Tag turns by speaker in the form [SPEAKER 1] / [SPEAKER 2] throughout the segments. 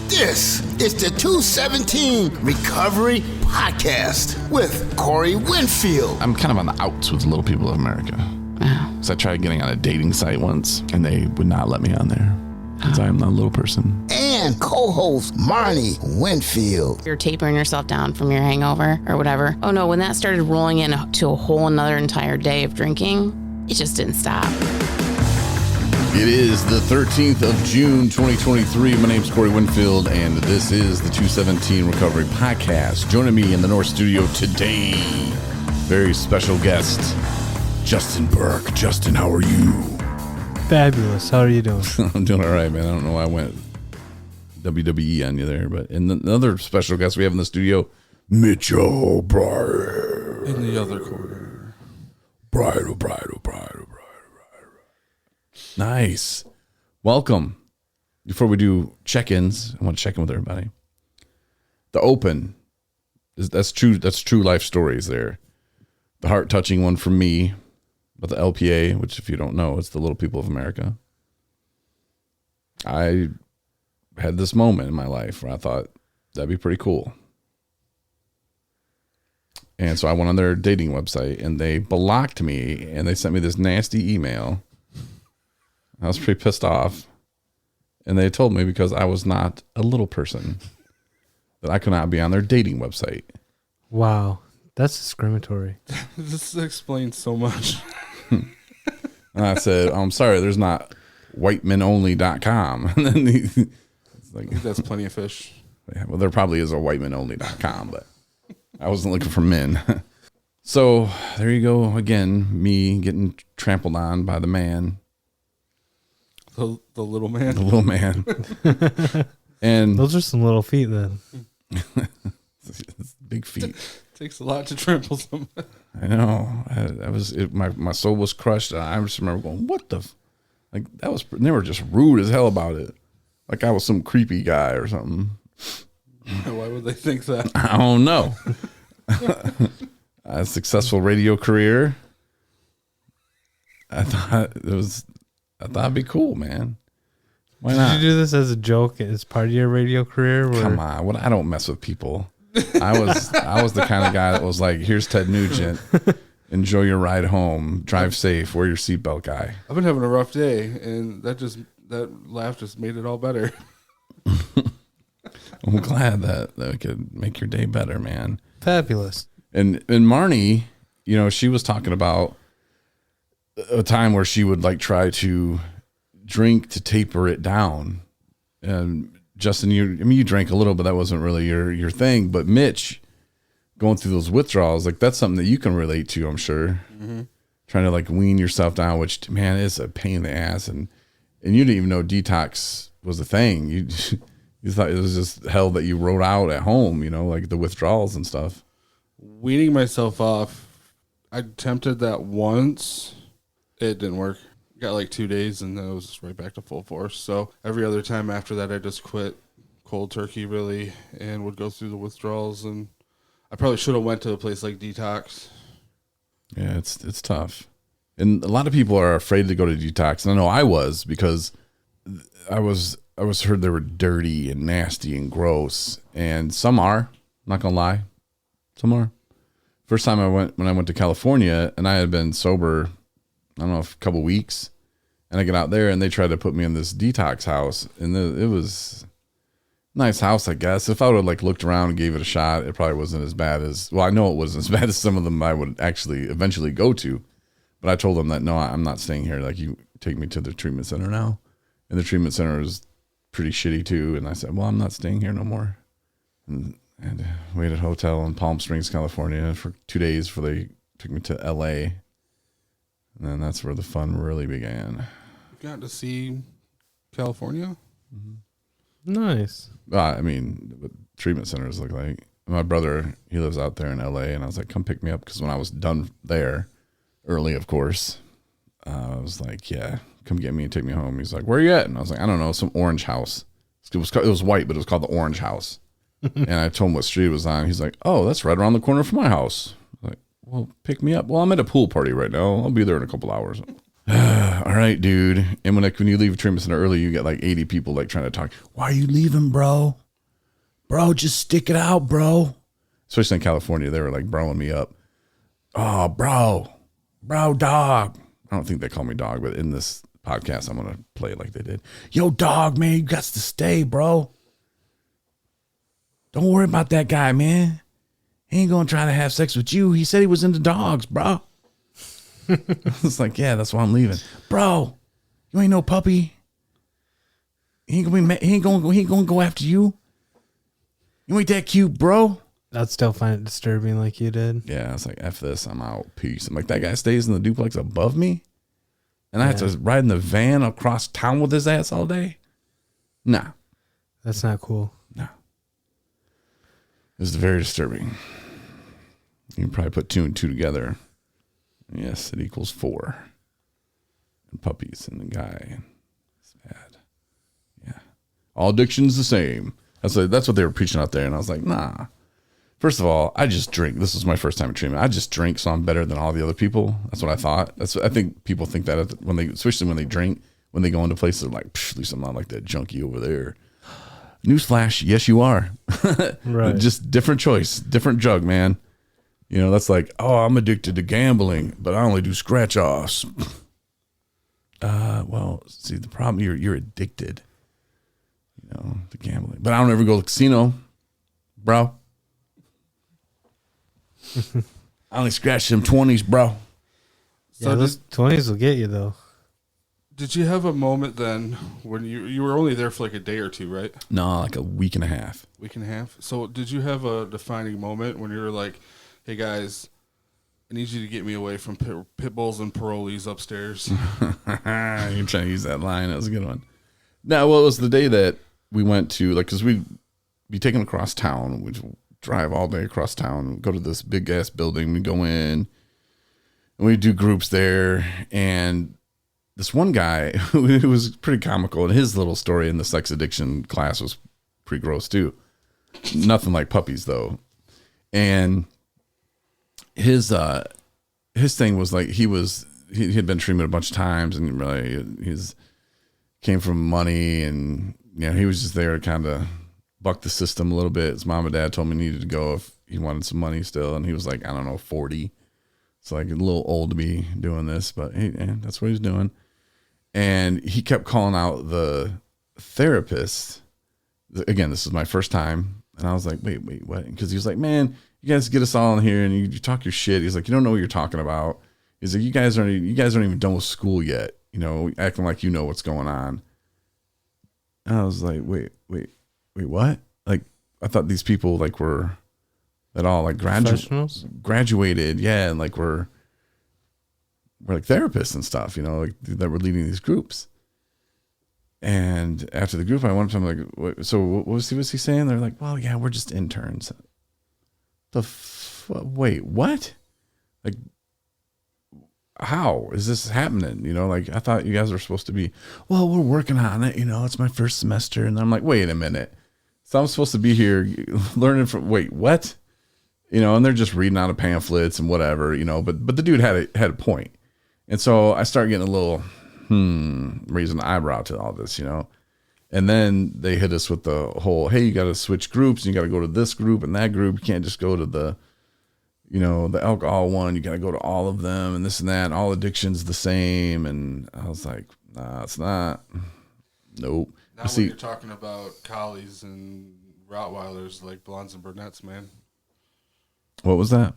[SPEAKER 1] This is the 217 Recovery Podcast with Corey Winfield.
[SPEAKER 2] I'm kind of on the outs with Little People of America.
[SPEAKER 3] Wow.
[SPEAKER 2] So I tried getting on a dating site once, and they would not let me on there because I am not a little person.
[SPEAKER 1] And co-host Marnie Winfield.
[SPEAKER 3] You're tapering yourself down from your hangover or whatever. Oh no, when that started rolling into a whole another entire day of drinking, it just didn't stop.
[SPEAKER 2] It is the 13th of June, 2023. My name's Corey Winfield, and this is the 217 Recovery Podcast. Joining me in the North Studio today, very special guest, Justin Burke. Justin, how are you?
[SPEAKER 4] Fabulous. How are you doing?
[SPEAKER 2] I'm doing all right, man. I don't know why I went WWE on you there, but and another special guest we have in the studio, Mitch O'Brien.
[SPEAKER 5] In the other corner.
[SPEAKER 2] O'Brien. Nice. Welcome. Before we do check-ins, I want to check in with everybody. The Open, that's true life stories there. The heart-touching one from me, but the LPA, which if you don't know, it's the Little People of America. I had this moment in my life where I thought that'd be pretty cool. And so I went on their dating website and they blocked me and they sent me this nasty email. I was pretty pissed off. And they told me because I was not a little person that I could not be on their dating website.
[SPEAKER 4] Wow. That's discriminatory.
[SPEAKER 5] This explains so much.
[SPEAKER 2] And I said, I'm sorry, there's not whitemenonly.com. And then it's like,
[SPEAKER 5] That's plenty of fish.
[SPEAKER 2] yeah, well, there probably is a whitemenonly.com, but I wasn't looking for men. So there you go again, me getting trampled on by the man.
[SPEAKER 5] The little man.
[SPEAKER 2] The little man. And
[SPEAKER 4] Those are some little feet then.
[SPEAKER 2] big feet.
[SPEAKER 5] Takes a lot to trample somebody.
[SPEAKER 2] I know. My soul was crushed. And I just remember going, what the? Like, that was, they were just rude as hell about it. Like I was some creepy guy or something.
[SPEAKER 5] Why would they think that?
[SPEAKER 2] I don't know. A successful radio career. I thought it'd be cool, man. Why not?
[SPEAKER 4] Did you do this as a joke as part of your radio career?
[SPEAKER 2] Come on, I don't mess with people. I was the kind of guy that was like, here's Ted Nugent. Enjoy your ride home. Drive safe. Wear your seatbelt, guy.
[SPEAKER 5] I've been having a rough day, and that laugh just made it all better.
[SPEAKER 2] I'm glad that could make your day better, man.
[SPEAKER 4] Fabulous.
[SPEAKER 2] And Marnie, you know, she was talking about a time where she would like try to drink to taper it down. And Justin, you drank a little, but that wasn't really your thing. But Mitch, going through those withdrawals, like that's something that you can relate to, I'm sure. Mm-hmm. Trying to like wean yourself down, which man is a pain in the ass. And you didn't even know detox was a thing. You thought it was just hell that you wrote out at home, you know, like the withdrawals and stuff.
[SPEAKER 5] Weaning myself off, I attempted that once. It didn't work. Got like 2 days, and then it was right back to full force. So every other time after that, I just quit cold turkey, really, and would go through the withdrawals. And I probably should have went to a place like Detox.
[SPEAKER 2] Yeah, it's tough. And a lot of people are afraid to go to detox. And I know I was, because I was heard they were dirty and nasty and gross. And some are, not gonna lie. Some are. First time when I went to California, and I had been sober, I don't know, a couple weeks, and I get out there and they tried to put me in this detox house, and it was a nice house, I guess. If I would have like looked around and gave it a shot, it probably wasn't as bad as, well, I know it wasn't as bad as some of them I would actually eventually go to, but I told them that, no, I'm not staying here. Like, you take me to the treatment center now. And the treatment center is pretty shitty too. And I said, well, I'm not staying here no more. And we had a hotel in Palm Springs, California for 2 days before they took me to LA. And then that's where the fun really began.
[SPEAKER 5] You got to see California?
[SPEAKER 2] Mm-hmm.
[SPEAKER 4] Nice.
[SPEAKER 2] I mean, what treatment centers look like. My brother, he lives out there in LA, and I was like, come pick me up. Because when I was done there, early, of course, I was like, yeah, come get me and take me home. He's like, where are you at? And I was like, I don't know, some orange house. It was white, but it was called the Orange House. And I told him what street it was on. He's like, oh, that's right around the corner from my house. I'm like, well, pick me up. Well, I'm at a pool party right now. I'll be there in a couple hours. All right, dude. And when you leave a treatment center early, you get like 80 people like trying to talk. Why are you leaving, bro? Bro, just stick it out, bro. Especially in California, they were like broing me up. Oh, bro, dog. I don't think they call me dog, but in this podcast, I'm gonna play it like they did. Yo, dog, man, you got to stay, bro. Don't worry about that guy, man. He ain't gonna try to have sex with you. He said he was into dogs, bro. It's like, yeah, that's why I'm leaving, bro. You ain't no puppy. He ain't gonna go after you. You ain't that cute, bro.
[SPEAKER 4] I'd still find it disturbing like you did.
[SPEAKER 2] Yeah, it's like, F this, I'm out, peace. I'm like, that guy stays in the duplex above me, and I have to ride in the van across town with his ass all day? Nah.
[SPEAKER 4] That's not cool.
[SPEAKER 2] No. It was very disturbing. You can probably put 2 and 2 together. Yes, it equals 4. And puppies and the guy. It's bad. Yeah. All addiction's the same. That's what they were preaching out there, and I was like, nah. First of all, I just drink. This was my first time in treatment. I just drink, so I'm better than all the other people. That's what I thought. I think people think that especially when they drink, when they go into places, they're like, at least I'm not like that junkie over there. Newsflash, yes, you are.
[SPEAKER 4] Right.
[SPEAKER 2] Just different choice, different jug, man. You know, that's like, oh, I'm addicted to gambling, but I only do scratch offs. Well, see, the problem, you're addicted, you know, to gambling. But I don't ever go to the casino, bro. I only scratch them 20s, bro.
[SPEAKER 4] So those 20s will get you, though.
[SPEAKER 5] Did you have a moment then when you were only there for like a day or two, right?
[SPEAKER 2] No, like a week and a half.
[SPEAKER 5] Week and a half. So did you have a defining moment when you were like, hey guys, I need you to get me away from pit bulls and parolees upstairs?
[SPEAKER 2] You're trying to use that line. That was a good one. No, well, it was the day that we went to, like, because we'd be taken across town. We'd drive all day across town, go to this big ass building. We go in and we do groups there. And this one guy who was pretty comical, and his little story in the sex addiction class was pretty gross too. Nothing like puppies though. And his thing was like, he had been treated a bunch of times, and really he's came from money, and you know, he was just there to kind of buck the system a little bit. His mom and dad told me he needed to go if he wanted some money still, and he was like, I don't know, 40. It's like a little old to be doing this, but hey, that's what he's doing. And he kept calling out the therapist. Again, this is my first time, and I was like, wait, what? Because he was like, man, you guys get us all in here and you talk your shit. He's like, you don't know what you're talking about. He's like, you guys aren't even done with school yet, you know, acting like you know what's going on. And I was like, wait, what? Like, I thought these people like were that all like graduated, yeah, and like we're like therapists and stuff, you know, like that were leading these groups. And after the group, I went up to him like, what was he saying? They're like, well, yeah, we're just interns. Wait, what? Like, how is this happening? You know, like, I thought you guys were supposed to be, well, we're working on it. You know, it's my first semester. And I'm like, wait a minute. So I'm supposed to be here learning from, wait, what? You know, and they're just reading out of pamphlets and whatever, you know, but the dude had a point. And so I started getting a little, raising an eyebrow to all this, you know. And then they hit us with the whole, hey, you got to switch groups. And you got to go to this group and that group. You can't just go to the, you know, the alcohol one. You got to go to all of them and this and that. And all addiction's the same. And I was like, nah, it's not. Nope.
[SPEAKER 5] Now when you're talking about collies and Rottweilers, like blondes and brunettes, man.
[SPEAKER 2] What was that?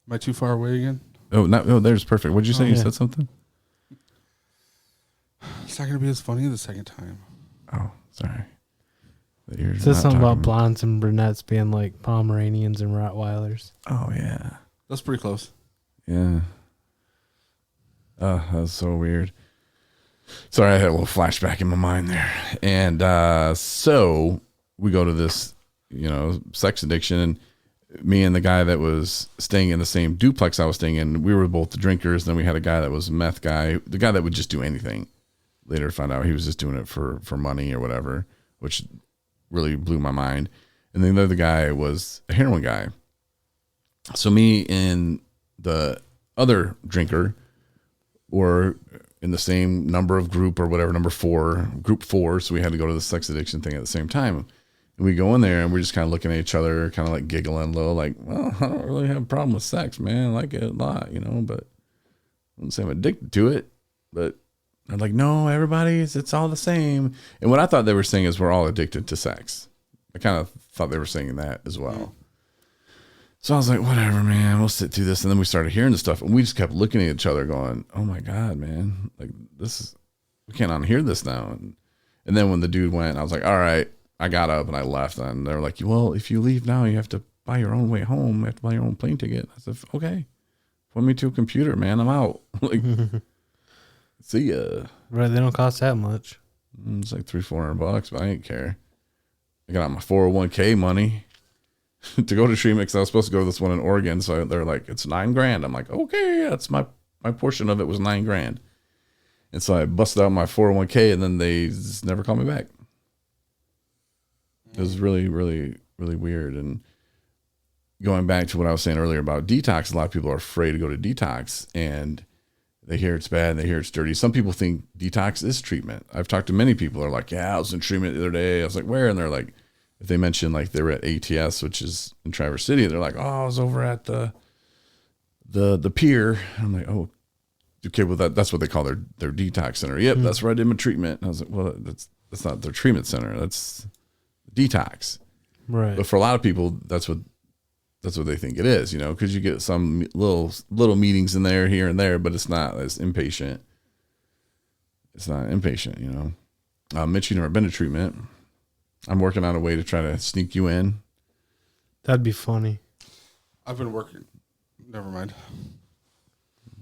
[SPEAKER 5] Am I too far away again?
[SPEAKER 2] Oh, there's perfect. What'd you say? You said something?
[SPEAKER 5] It's not going to be as funny the second time.
[SPEAKER 2] Oh, sorry.
[SPEAKER 4] It says something about blondes and brunettes being like Pomeranians and Rottweilers.
[SPEAKER 2] Oh, yeah.
[SPEAKER 5] That's pretty close.
[SPEAKER 2] Yeah. Oh, that was so weird. Sorry, I had a little flashback in my mind there. And so we go to this, you know, sex addiction, and me and the guy that was staying in the same duplex I was staying in, we were both the drinkers. Then we had a guy that was a meth guy, the guy that would just do anything. Later found out he was just doing it for money or whatever, which really blew my mind. And then the other guy was a heroin guy. So me and the other drinker or in the same number of group or whatever, group 4. So we had to go to the sex addiction thing at the same time. And we go in there and we're just kind of looking at each other, kind of like giggling low, like, well, I don't really have a problem with sex, man. I like it a lot, but I wouldn't say I'm addicted to it. But I'm like, no, it's all the same. And what I thought they were saying is we're all addicted to sex. I kind of thought they were saying that as well. So I was like, whatever, man, we'll sit through this. And then we started hearing the stuff and we just kept looking at each other going, oh my God, man, like we can't unhear this now. And then when the dude went, I was like, all right, I got up and I left. And they were like, well, if you leave now, you have to buy your own way home. You have to buy your own plane ticket. I said, okay, put me to a computer, man. I'm out. Like, see ya.
[SPEAKER 4] Right, they don't cost that much.
[SPEAKER 2] It's like $300-$400, but I didn't care. I got out my 401k money to go to treatment because I was supposed to go to this one in Oregon. So they're like, it's $9,000. I'm like, okay, that's my portion of it was $9,000. And so I busted out my 401k and then they just never called me back. It was really, really, really weird. And going back to what I was saying earlier about detox, a lot of people are afraid to go to detox and they hear it's bad and they hear it's dirty. Some people think detox is treatment. I've talked to many people who are like, yeah, I was in treatment the other day. I was like, where? And they're like, if they mention like they were at ATS, which is in Traverse City, they're like, oh, I was over at the pier. And I'm like, oh, okay, well that's what they call their detox center. Yep, that's where I did my treatment. And I was like, well, that's not their treatment center. That's detox.
[SPEAKER 4] Right.
[SPEAKER 2] But for a lot of people, that's what they think it is, because you get some little meetings in there, here and there, but it's not as inpatient. It's not inpatient, Mitch, you never been to treatment. I'm working on a way to try to sneak you in.
[SPEAKER 4] That'd be funny.
[SPEAKER 5] I've been working. Never mind.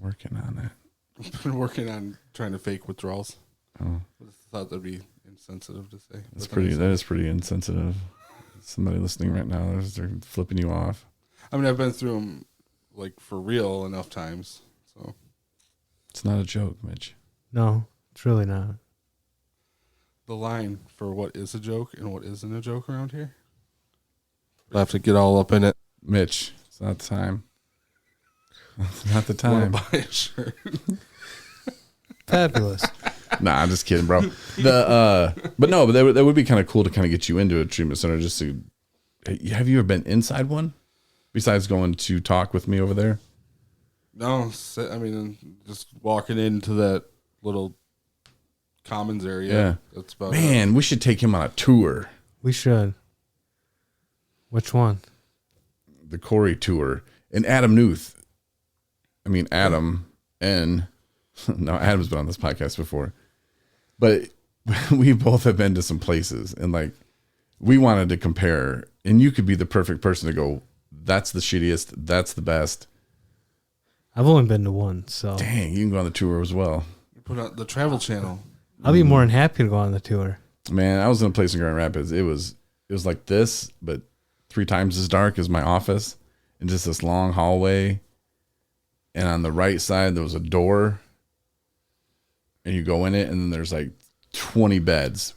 [SPEAKER 2] Working on it.
[SPEAKER 5] I've been working on trying to fake withdrawals.
[SPEAKER 2] Oh.
[SPEAKER 5] I thought that'd be insensitive to say.
[SPEAKER 2] That is pretty insensitive. Somebody listening right now, they're flipping you off.
[SPEAKER 5] I mean, I've been through them like for real enough times. So
[SPEAKER 2] it's not a joke, Mitch.
[SPEAKER 4] No, it's really not.
[SPEAKER 5] The line for what is a joke and what isn't a joke around here. I have to get all up in it.
[SPEAKER 2] Mitch, it's not the time. It's not the time.
[SPEAKER 5] Buy a shirt.
[SPEAKER 4] Fabulous.
[SPEAKER 2] Nah, I'm just kidding, bro. But that would be kind of cool to kind of get you into a treatment center. Just to, have you ever been inside one? Besides going to talk with me over there?
[SPEAKER 5] No, I mean, just walking into that little commons area.
[SPEAKER 2] Yeah,
[SPEAKER 5] that's about
[SPEAKER 2] man, we should take him on a tour.
[SPEAKER 4] We should. Which one?
[SPEAKER 2] The Corey tour. And Adam Newth. I mean, Adam N. No, Adam's been on this podcast before. But we both have been to some places. And, like, we wanted to compare. And you could be the perfect person to go, that's the shittiest. That's the best.
[SPEAKER 4] I've only been to one, so.
[SPEAKER 2] Dang, you can go on the tour as well.
[SPEAKER 5] Put on the Travel Channel.
[SPEAKER 4] I'll be more than happy to go on the tour.
[SPEAKER 2] Man, I was in a place in Grand Rapids. It was like this, but 3 times as dark as my office, and just this long hallway. And on the right side, there was a door, and you go in it, and then there's like 20 beds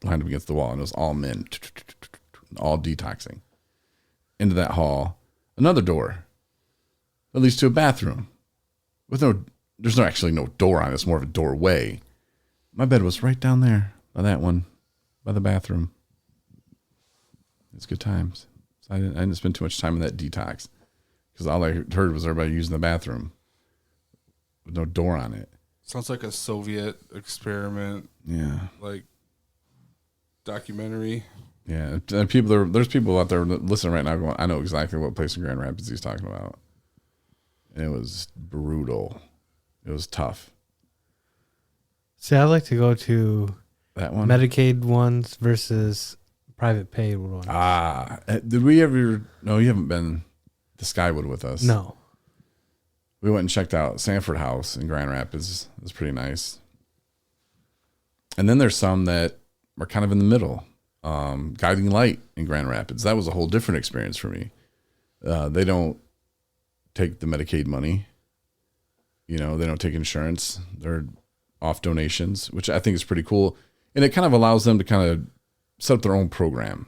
[SPEAKER 2] lined up against the wall, and it was all men, all detoxing. Into that hall, another door that leads to a bathroom with there's actually no door on it. It's more of a doorway. My bed was right down there by that one, by the bathroom. It's good times. So I didn't spend too much time in that detox because all I heard was everybody using the bathroom with no door on it.
[SPEAKER 5] Sounds like a Soviet experiment.
[SPEAKER 2] Yeah.
[SPEAKER 5] Like documentary.
[SPEAKER 2] Yeah. And there's people out there listening right now going, I know exactly what place in Grand Rapids he's talking about. And it was brutal. It was tough.
[SPEAKER 4] See, I like to go to
[SPEAKER 2] that one,
[SPEAKER 4] Medicaid ones versus private paid ones.
[SPEAKER 2] Did we ever? No, you haven't been to Skywood with us.
[SPEAKER 4] No.
[SPEAKER 2] We went and checked out Sanford House in Grand Rapids. It was pretty nice. And then there's some that are kind of in the middle. Guiding Light in Grand Rapids. That was a whole different experience for me. They don't take the Medicaid money. They don't take insurance. They're off donations, which I think is pretty cool. And it kind of allows them to kind of set up their own program,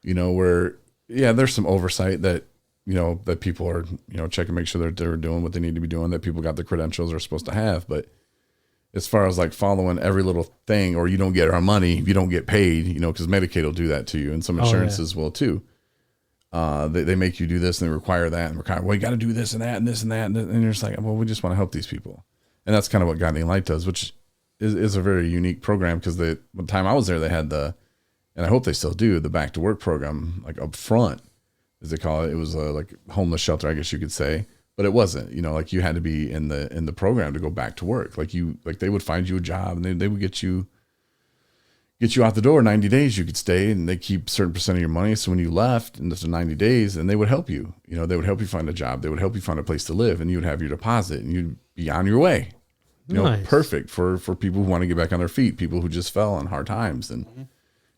[SPEAKER 2] where, yeah, there's some oversight that that people are, checking, make sure they're doing what they need to be doing, that people got the credentials they're supposed to have. But as far as like following every little thing, or you don't get our money, if you don't get paid, because Medicaid will do that to you, and some insurances will too. They make you do this and they require that and require, well, you got to do this and that and this and that. And you're just like, well, we just want to help these people. And that's kind of what Guiding Light does, which is a very unique program, because the time I was there, they had and I hope they still do, the back to work program, like up front, as they call it. It was like homeless shelter, I guess you could say, but it wasn't, like you had to be in the program to go back to work. Like they would find you a job, and they would get you out the door. 90 days you could stay, and they keep a certain percent of your money. So when you left in the 90 days, and they would help you, they would help you find a job. They would help you find a place to live, and you would have your deposit, and you'd be on your way.
[SPEAKER 4] Nice.
[SPEAKER 2] Perfect for people who want to get back on their feet, people who just fell on hard times and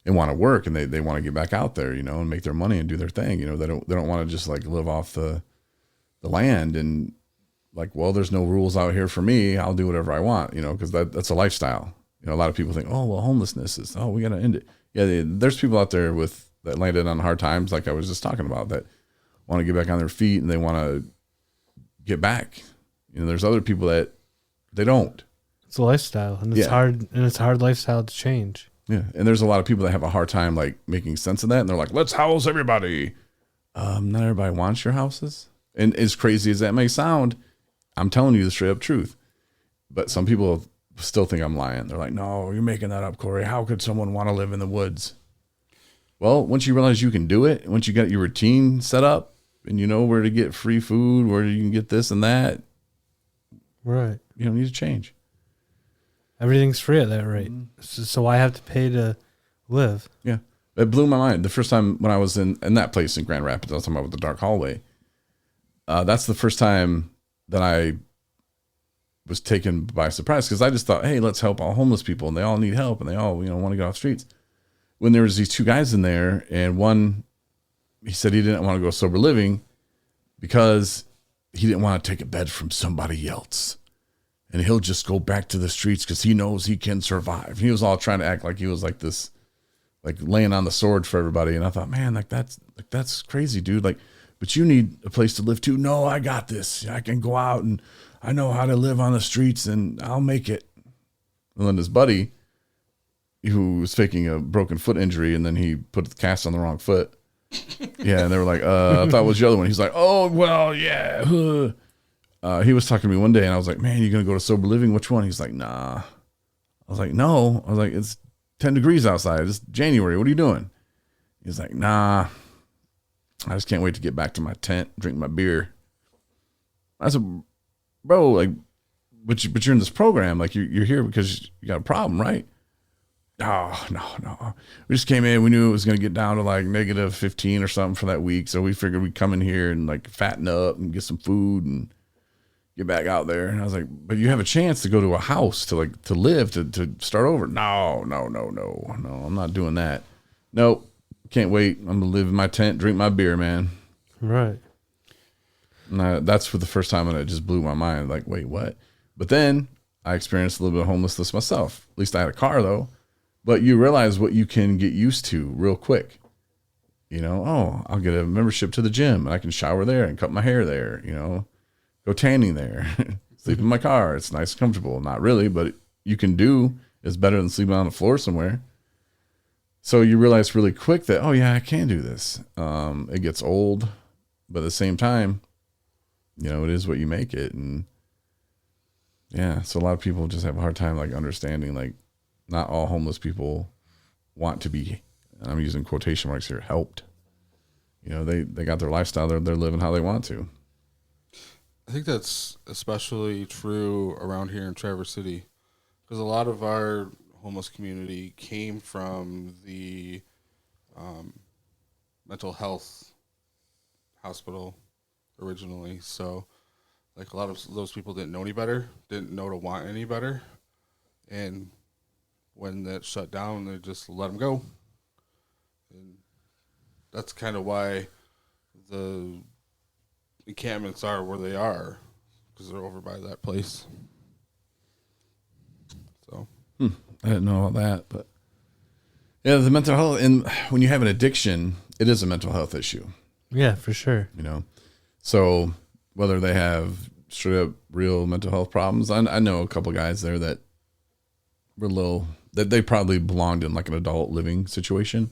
[SPEAKER 2] want to work, and they want to get back out there, and make their money and do their thing. They don't want to just like live off the land and like, well, there's no rules out here for me, I'll do whatever I want, because that's a lifestyle. A lot of people think, oh, well, homelessness is, we got to end it. Yeah, there's people out there that landed on hard times, like I was just talking about, that want to get back on their feet and they want to get back. There's other people that they don't. It's
[SPEAKER 4] a lifestyle, and it's hard, and it's a hard lifestyle to change.
[SPEAKER 2] Yeah, and there's a lot of people that have a hard time like making sense of that, and they're like, let's house everybody. Not everybody wants your houses. And as crazy as that may sound, I'm telling you the straight up truth. But some people still think I'm lying. They're like, no, you're making that up, Corey. How could someone want to live in the woods? Well, once you realize you can do it, once you got your routine set up and you know where to get free food, where you can get this and that,
[SPEAKER 4] right?
[SPEAKER 2] You don't need to change.
[SPEAKER 4] Everything's free at that rate. So I have to pay to live.
[SPEAKER 2] Yeah. It blew my mind. The first time when I was in that place in Grand Rapids, I was talking about with the dark hallway. That's the first time that I was taken by surprise, because I just thought, hey, let's help all homeless people, and they all need help, and they all want to get off the streets. When there was these two guys in there, and one, he said he didn't want to go sober living because he didn't want to take a bed from somebody else, and he'll just go back to the streets because he knows he can survive. He was all trying to act like he was like this, like laying on the sword for everybody. And I thought, man, that's crazy, dude. Like, but you need a place to live too. No, I got this. I can go out and I know how to live on the streets and I'll make it. And then his buddy, who was faking a broken foot injury, and then he put the cast on the wrong foot. Yeah, and they were like, I thought it was the other one. He's like, oh, well, yeah. He was talking to me one day, and I was like, man, you going to go to sober living? Which one? He's like, nah. I was like, no. I was like, it's 10 degrees outside. It's January. What are you doing? He's like, nah. I just can't wait to get back to my tent, drink my beer. I said, bro, like, but you're in this program. Like, you're here because you got a problem, right? Oh, no. We just came in. We knew it was going to get down to like negative 15 or something for that week. So we figured we'd come in here and like fatten up and get some food and get back out there. And I was like, but you have a chance to go to a house to live, to start over. No, I'm not doing that. Nope. Can't wait. I'm going to live in my tent, drink my beer, man.
[SPEAKER 4] Right.
[SPEAKER 2] And that's for the first time, and it just blew my mind. Like, wait, what? But then I experienced a little bit of homelessness myself. At least I had a car, though. But you realize what you can get used to real quick. I'll get a membership to the gym, and I can shower there and cut my hair there, go tanning there, sleep in my car. It's nice and comfortable. Not really, but you can do is better than sleeping on the floor somewhere. So you realize really quick that, oh yeah, I can do this. It gets old, but at the same time, it is what you make it. And yeah, so a lot of people just have a hard time like understanding, like, not all homeless people want to be, and I'm using quotation marks here, helped. They got their lifestyle. They're living how they want to.
[SPEAKER 5] I think that's especially true around here in Traverse City, because a lot of our homeless community came from the mental health hospital originally. So, like, a lot of those people didn't know any better, didn't know to want any better, and when that shut down, they just let them go. And that's kind of why the encampments are where they are, because they're over by that place. So
[SPEAKER 2] I didn't know all that, but yeah, the mental health, and when you have an addiction, it is a mental health issue.
[SPEAKER 4] Yeah, for sure.
[SPEAKER 2] So whether they have straight up real mental health problems, I know a couple guys there that were that they probably belonged in like an adult living situation.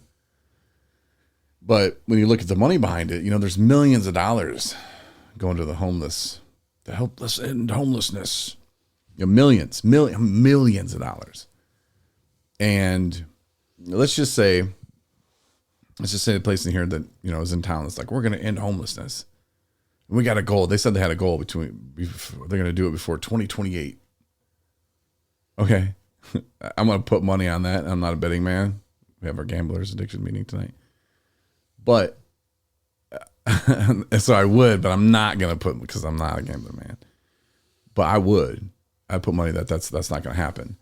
[SPEAKER 2] But when you look at the money behind it, there's millions of dollars going to the homeless, to help us end homelessness. Millions of dollars. And let's just say a place in here that, is in town that's like, we're going to end homelessness. And we got a goal. They said they had a goal they're going to do it before 2028. Okay. I'm going to put money on that. I'm not a betting man. We have our gamblers addiction meeting tonight. But so I would, but I'm not going to put, because I'm not a gambler man. But I'd put money that's not going to happen.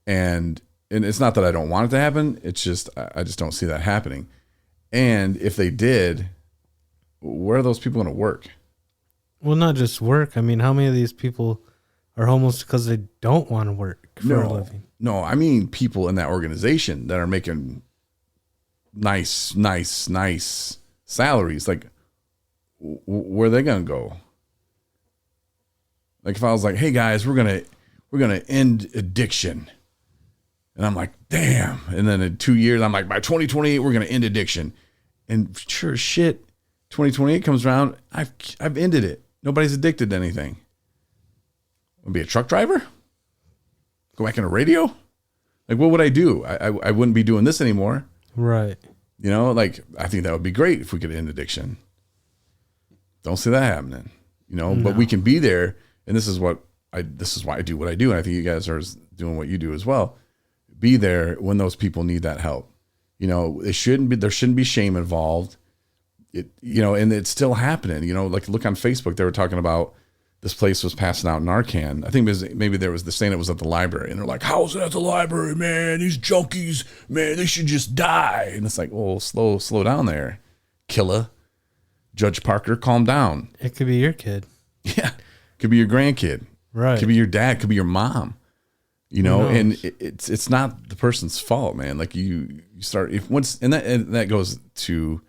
[SPEAKER 2] And it's not that I don't want it to happen. It's just, I just don't see that happening. And if they did, where are those people going to work?
[SPEAKER 4] Well, not just work. I mean, how many of these people are homeless because they don't want to work for a living?
[SPEAKER 2] No, I mean people in that organization that are making nice salaries. Like, where are they going to go? Like if I was like, hey guys, we're gonna end addiction. And I'm like, damn. And then in 2 years, I'm like, by 2028, we're going to end addiction. And sure as shit, 2028 comes around, I've ended it. Nobody's addicted to anything. I'll be a truck driver? Go back into radio? Like, what would I do? I wouldn't be doing this anymore.
[SPEAKER 4] Right.
[SPEAKER 2] Like, I think that would be great if we could end addiction. Don't see that happening. No. But we can be there. And this is why I do what I do. And I think you guys are doing what you do as well. Be there when those people need that help. There shouldn't be shame involved. And it's still happening. Like look on Facebook, they were talking about this place was passing out Narcan. I think maybe there was the saying it was at the library, and they're like, "How is it at the library, man? These junkies, man, they should just die." And it's like, "Oh, slow down there, killer." Judge Parker, calm down.
[SPEAKER 4] It could be your kid.
[SPEAKER 2] Yeah, could be your grandkid.
[SPEAKER 4] Right.
[SPEAKER 2] Could be your dad. Could be your mom. And it's not the person's fault, man. Like you start and that goes to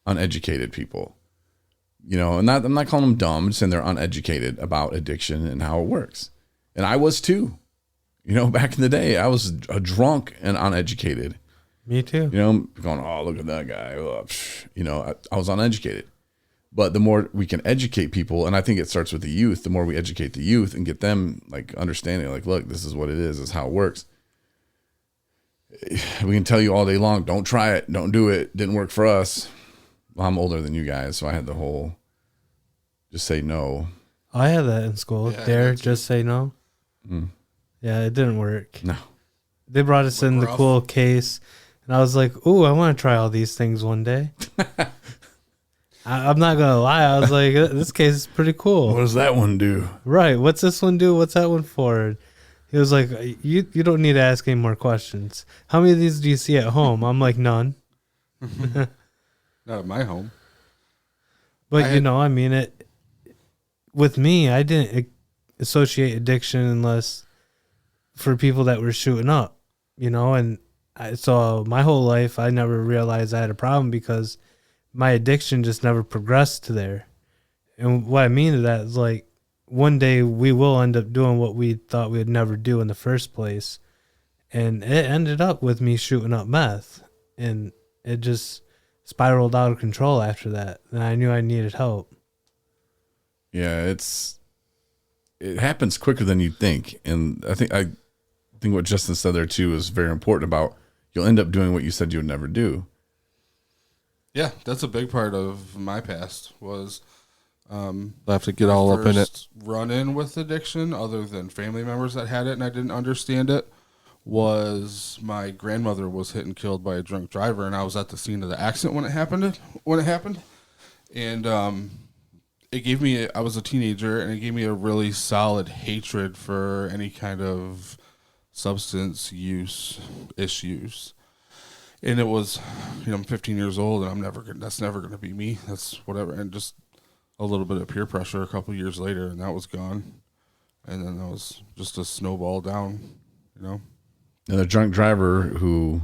[SPEAKER 2] uneducated people. I'm not calling them dumb. I'm just saying they're uneducated about addiction and how it works. And I was too. Back in the day, I was a drunk and uneducated.
[SPEAKER 4] Me too.
[SPEAKER 2] Going, oh, look at that guy. Oh, I was uneducated. But the more we can educate people, and I think it starts with the youth, the more we educate the youth and get them like understanding, like, look, this is what it is, this is how it works. We can tell you all day long, don't try it, don't do it, didn't work for us. Well, I'm older than you guys, so I had the whole just say no.
[SPEAKER 4] I had that in school. Yeah, just say no. Mm. Yeah, it didn't work.
[SPEAKER 2] No.
[SPEAKER 4] They brought us in the cool case, and I was like, ooh, I want to try all these things one day. I'm not going to lie. I was like, this case is pretty cool.
[SPEAKER 2] What does that one do?
[SPEAKER 4] Right. What's this one do? What's that one for? He was like, you don't need to ask any more questions. How many of these do you see at home? I'm like, none.
[SPEAKER 5] Not at my home.
[SPEAKER 4] But, with me, I didn't associate addiction unless for people that were shooting up, and so my whole life, I never realized I had a problem because my addiction just never progressed to there. And what I mean to that is like one day we will end up doing what we thought we would never do in the first place. And it ended up with me shooting up meth. And it just spiraled out of control after that. And I knew I needed help.
[SPEAKER 2] Yeah, it happens quicker than you'd think. And I think what Justin said there too is very important about you'll end up doing what you said you would never do.
[SPEAKER 5] Yeah, that's a big part of my past was I have to get all up in it. Run in with addiction, other than family members that had it and I didn't understand it, was my grandmother was hit and killed by a drunk driver, and I was at the scene of the accident when it happened. And it gave me, I was a teenager, and it gave me a really solid hatred for any kind of substance use issues. And it was, I'm 15 years old, and that's never going to be me. That's whatever. And just a little bit of peer pressure a couple years later, and that was gone. And then that was just a snowball down, And
[SPEAKER 2] the drunk driver who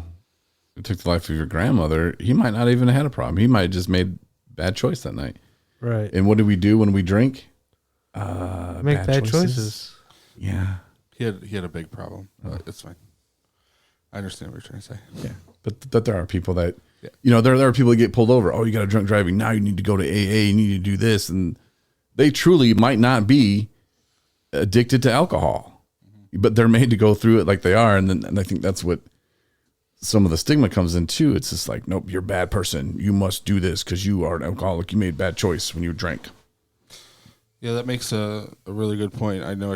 [SPEAKER 2] took the life of your grandmother, he might not even have had a problem. He might have just made a bad choice that night.
[SPEAKER 4] Right.
[SPEAKER 2] And what do we do when we drink?
[SPEAKER 4] Make bad choices.
[SPEAKER 2] Yeah.
[SPEAKER 5] He had a big problem, but it's fine. I understand what you're trying to say.
[SPEAKER 2] Yeah. But there are people that, there are people that get pulled over. Oh, you got a drunk driving. Now you need to go to AA. You need to do this. And they truly might not be addicted to alcohol, but they're made to go through it like they are. And I think that's what some of the stigma comes in too. It's just like, nope, you're a bad person. You must do this because you are an alcoholic. You made a bad choice when you drank.
[SPEAKER 5] Yeah, that makes a really good point. I know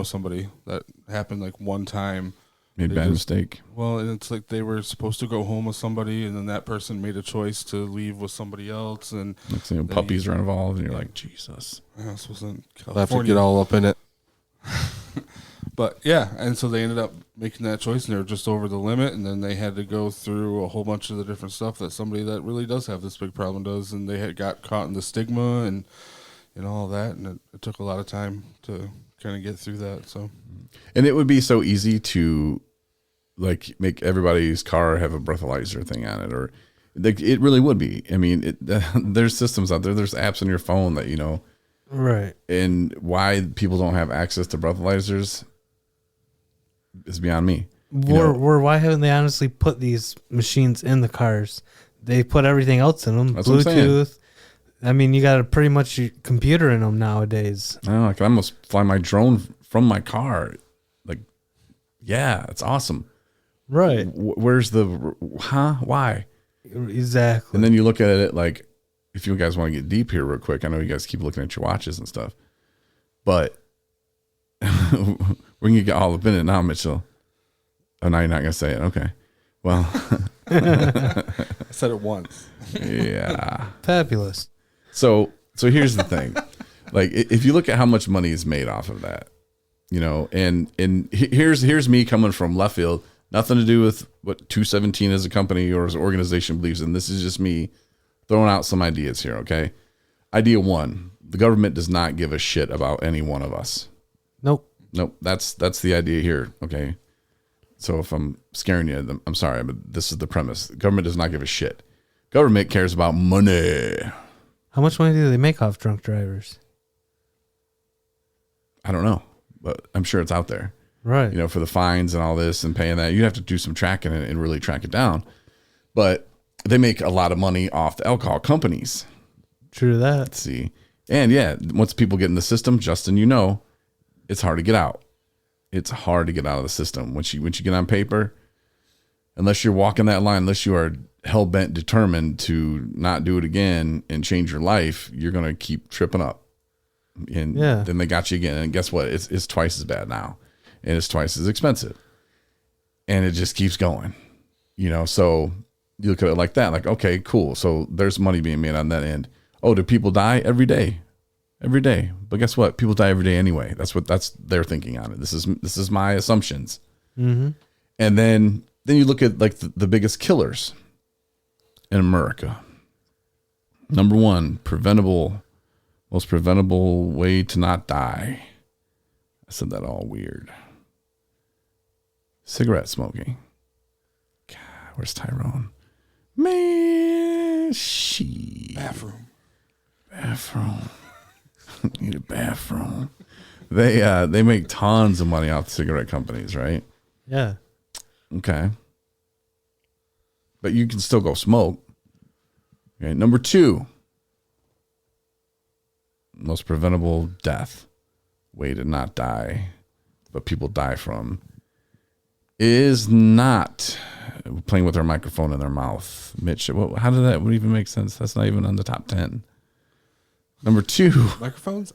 [SPEAKER 5] somebody that happened like one time.
[SPEAKER 2] Made a bad mistake.
[SPEAKER 5] Well, and it's like they were supposed to go home with somebody, and then that person made a choice to leave with somebody else, and
[SPEAKER 2] next thing, puppies are involved, and you're like, Jesus.
[SPEAKER 5] This wasn't
[SPEAKER 6] I'll have to get all up in it.
[SPEAKER 5] But yeah, and so they ended up making that choice, and they were just over the limit, and then they had to go through a whole bunch of the different stuff that somebody that really does have this big problem does, and they had got caught in the stigma and all that, and it took a lot of time to kind of get through that. So,
[SPEAKER 2] and it would be so easy to like make everybody's car have a breathalyzer thing on it, or it really would be. I mean, there's systems out there. There's apps on your phone that
[SPEAKER 4] right.
[SPEAKER 2] And why people don't have access to breathalyzers is beyond me.
[SPEAKER 4] Or why haven't they honestly put these machines in the cars? They put everything else in them.
[SPEAKER 2] That's what I'm saying.
[SPEAKER 4] Bluetooth. I mean, you got a pretty much computer in them nowadays.
[SPEAKER 2] I don't know, I can almost fly my drone from my car. Like, yeah, it's awesome.
[SPEAKER 4] Right.
[SPEAKER 2] Where's why?
[SPEAKER 4] Exactly.
[SPEAKER 2] And then you look at it like, if you guys want to get deep here real quick, I know you guys keep looking at your watches and stuff, but we're going to get all up in it now, Mitchell. Oh, now you're not going to say it. Okay. Well,
[SPEAKER 5] I said it once.
[SPEAKER 2] Yeah.
[SPEAKER 4] Fabulous.
[SPEAKER 2] So here's the thing. Like, if you look at how much money is made off of that, and here's me coming from left field, nothing to do with what 217 as a company or as an organization believes in. This is just me throwing out some ideas here. Okay. Idea one, the government does not give a shit about any one of us.
[SPEAKER 4] Nope.
[SPEAKER 2] That's the idea here. Okay. So if I'm scaring you, I'm sorry, but this is the premise. The government does not give a shit. Government cares about money.
[SPEAKER 4] How much money do they make off drunk drivers?
[SPEAKER 2] I don't know, but I'm sure it's out there.
[SPEAKER 4] Right.
[SPEAKER 2] For the fines and all this and paying that, you'd have to do some tracking and really track it down. But they make a lot of money off the alcohol companies.
[SPEAKER 4] True that.
[SPEAKER 2] Let's see. And yeah, once people get in the system, Justin, it's hard to get out. It's hard to get out of the system. Once you get on paper, unless you're walking that line, unless you are hell-bent determined to not do it again and change your life, you're going to keep tripping up. And then they got you again. And guess what? It's twice as bad now. And it's twice as expensive. And it just keeps going. So you look at it like that, like, okay, cool. So there's money being made on that end. Oh, do people die every day? Every day. But guess what? People die every day anyway. That's their thinking on it. This is my assumptions.
[SPEAKER 4] Mm-hmm.
[SPEAKER 2] And then you look at like the biggest killers in America. Number one, most preventable way to not die. I said that all weird. Cigarette smoking. God, where's Tyrone? Man, Bathroom. Need a bathroom. They make tons of money off the cigarette companies, right?
[SPEAKER 4] Yeah.
[SPEAKER 2] Okay. But you can still go smoke. Okay. Number two, most preventable death, way to not die, but people die from, is not playing with their microphone in their mouth. Mitch, how did that would even make sense? That's not even on the top 10. Number two,
[SPEAKER 5] microphones?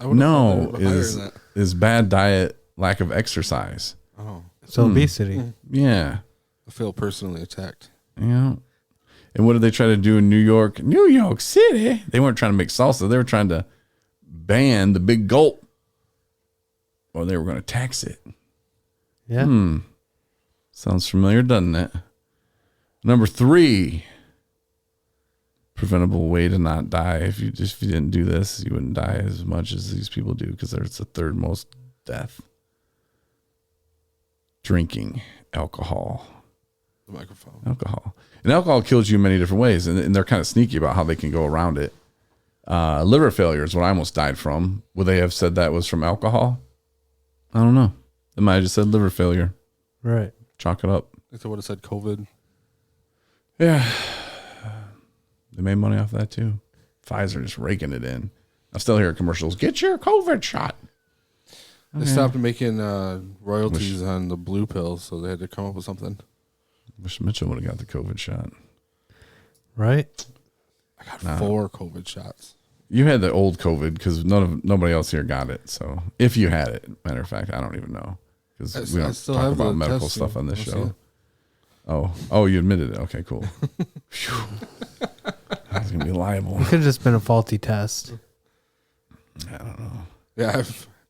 [SPEAKER 2] Is bad diet, lack of exercise.
[SPEAKER 5] Oh,
[SPEAKER 4] so obesity.
[SPEAKER 2] Yeah,
[SPEAKER 5] I feel personally attacked.
[SPEAKER 2] Yeah. And what did they try to do in New York City? They weren't trying to make salsa. They were trying to ban the big gulp, or they were going to tax it.
[SPEAKER 4] Yeah.
[SPEAKER 2] Sounds familiar, doesn't it? Number three, preventable way to not die. If you didn't do this, you wouldn't die as much as these people do, because there's the third most death. Drinking alcohol.
[SPEAKER 5] The microphone.
[SPEAKER 2] Alcohol. And alcohol kills you in many different ways, and they're kind of sneaky about how they can go around it. Liver failure is what I almost died from. Would they have said that was from alcohol? I don't know. They might have just said liver failure.
[SPEAKER 4] Right.
[SPEAKER 2] Chalk it up.
[SPEAKER 5] If they would have said COVID.
[SPEAKER 2] Yeah. They made money off that too. Pfizer just raking it in. I still hear commercials. Get your COVID shot.
[SPEAKER 5] They stopped making royalties on the blue pills, so they had to come up with something.
[SPEAKER 2] Wish Mitchell would have got the COVID shot.
[SPEAKER 4] Right.
[SPEAKER 5] I got 4 COVID shots.
[SPEAKER 2] You had the old COVID because nobody else here got it. So if you had it, matter of fact, I don't even know because we don't talk about medical stuff on this show. Oh, you admitted it. Okay, cool. I was gonna be liable.
[SPEAKER 4] It could have just been a faulty test.
[SPEAKER 2] I don't know.
[SPEAKER 5] Yeah,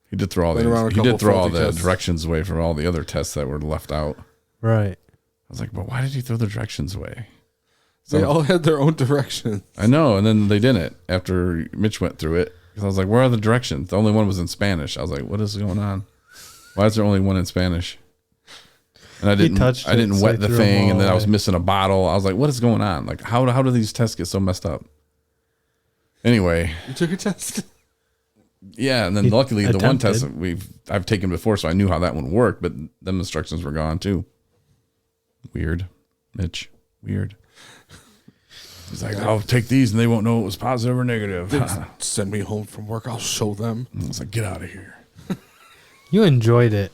[SPEAKER 2] He did throw all the directions away from all the other tests that were left out.
[SPEAKER 4] Right.
[SPEAKER 2] I was like, but why did he throw the directions away?
[SPEAKER 5] they all had their own directions.
[SPEAKER 2] I know, and then they didn't after Mitch went through it. Because I was like, where are the directions? The only one was in Spanish. I was like, what is going on? Why is there only one in Spanish? And I didn't wet the thing, and then I was missing a bottle. I was like, what is going on? Like, how do these tests get so messed up? Anyway.
[SPEAKER 5] You took a test?
[SPEAKER 2] Yeah, and then luckily the one test I've taken before, so I knew how that one worked, but them instructions were gone too. Weird. Mitch. Weird. He's like, I'll take these and they won't know it was positive or negative.
[SPEAKER 5] Send me home from work. I'll show them.
[SPEAKER 2] I was like, get out of here.
[SPEAKER 4] You enjoyed it.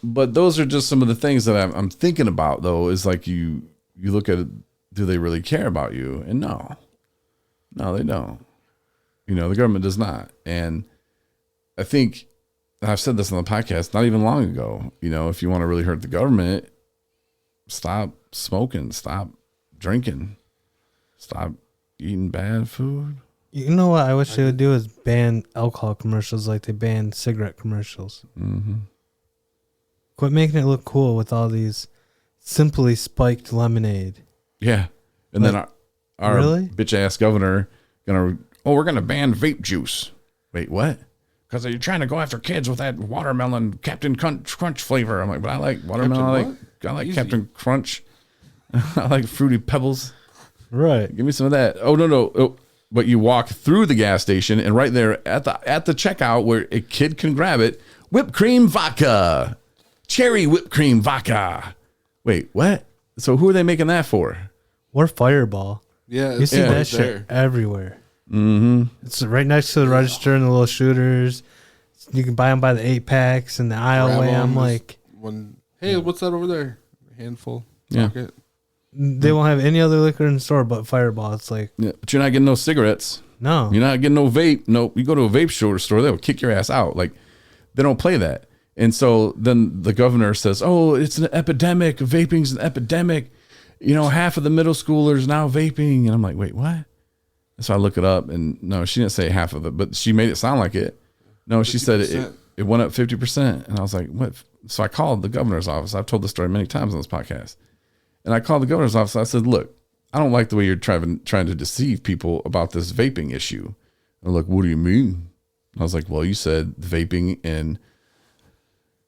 [SPEAKER 2] But those are just some of the things that I'm thinking about, though, is like you look at it, do they really care about you? And no, they don't. You know, the government does not. And I think, and I've said this on the podcast not even long ago, you know, if you want to really hurt the government, stop smoking, stop drinking, stop eating bad food.
[SPEAKER 4] You know what I wish they would do is ban alcohol commercials like they banned cigarette commercials.
[SPEAKER 2] Mm-hmm.
[SPEAKER 4] Quit making it look cool with all these simply spiked lemonade.
[SPEAKER 2] Yeah. And then our
[SPEAKER 4] really?
[SPEAKER 2] bitch-ass governor we're going to ban vape juice. Wait, what? Because you're trying to go after kids with that watermelon Captain Crunch flavor. I'm like, but I like watermelon. I like Captain Crunch. I like Fruity Pebbles.
[SPEAKER 4] Right.
[SPEAKER 2] Give me some of that. Oh, no. Oh, but you walk through the gas station, and right there at the checkout where a kid can grab it, whipped cream vodka. Cherry whipped cream vodka. Wait, what? So who are they making that for?
[SPEAKER 4] Or Fireball.
[SPEAKER 5] Yeah.
[SPEAKER 4] You see that shit everywhere. Mm-hmm. It's right next to the register and the little shooters. You can buy them by the 8-packs and the aisleway. I'm like,
[SPEAKER 5] hey, what's that over there? A handful.
[SPEAKER 2] Yeah.
[SPEAKER 5] Pocket.
[SPEAKER 4] They won't have any other liquor in the store but Fireball. It's like,
[SPEAKER 2] yeah, but you're not getting no cigarettes.
[SPEAKER 4] no.
[SPEAKER 2] You're not getting no vape. No, you go to a vape store, they'll kick your ass out. Like, they don't play that. And so then the governor says, oh, it's an epidemic. Vaping's an epidemic. You know, half of the middle schoolers now vaping. And I'm like, wait, what? So I look it up, and no, she didn't say half of it, but she made it sound like it. No, she 50%. Said it went up 50%. And I was like, what? So I called the governor's office. I've told this story many times on this podcast. And I called the governor's office. I said, look, I don't like the way you're trying to deceive people about this vaping issue. And they're like, what do you mean? I was like, well, you said vaping in